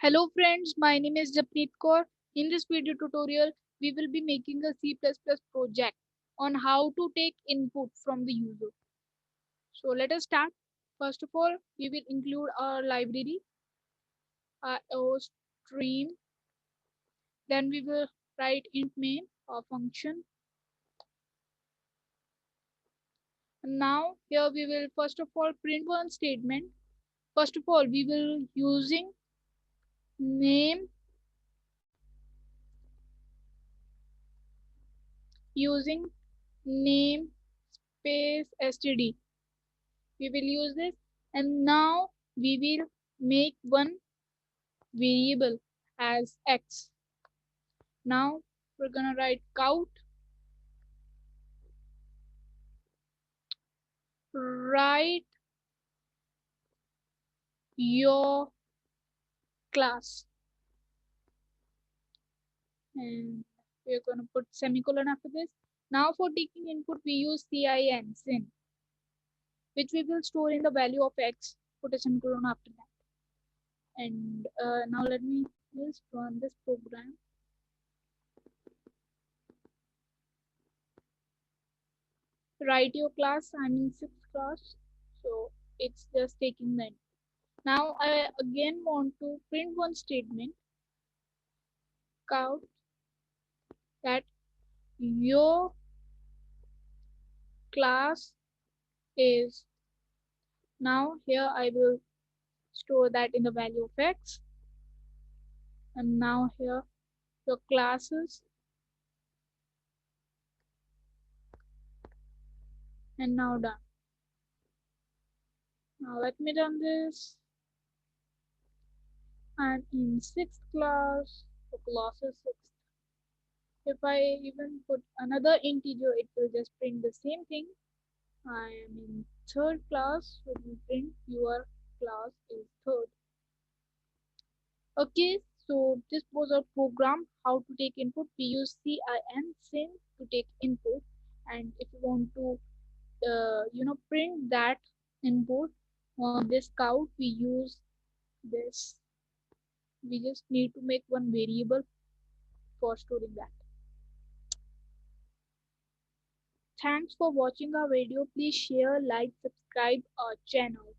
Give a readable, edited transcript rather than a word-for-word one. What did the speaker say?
Hello friends, my name is Japneet Kaur. In this video tutorial, we will be making a C++ project on how to take input from the user. So let us start. First of all, we will include our library, our stream. Then we will write int main, our function. And now here we will first of all print one statement. First of all, we will using name using name space std. We will use this, and now we will make one variable as x. Now we're gonna write count, write your class, and we're gonna put semicolon after this. Now for taking input we use sin, which we will store in the value of x, put a semicolon after that. And now let me just run this program. Write your class, I'm in 6th class, so it's just taking the input. Now I again want to print one statement, count, that your class is. Now here I will store that in the value of x, and now here your classes, and now done. Now let me run this. I'm in 6th class, the class is 6th. If I even put another integer, it will just print the same thing. I am in 3rd class, so we print your class is 3rd. Okay, so this was our program how to take input. We use sin to take input, and if you want to print that input on this count, we use this. We just need to make one variable for storing that. Thanks for watching our video. Please share, like, subscribe our channel.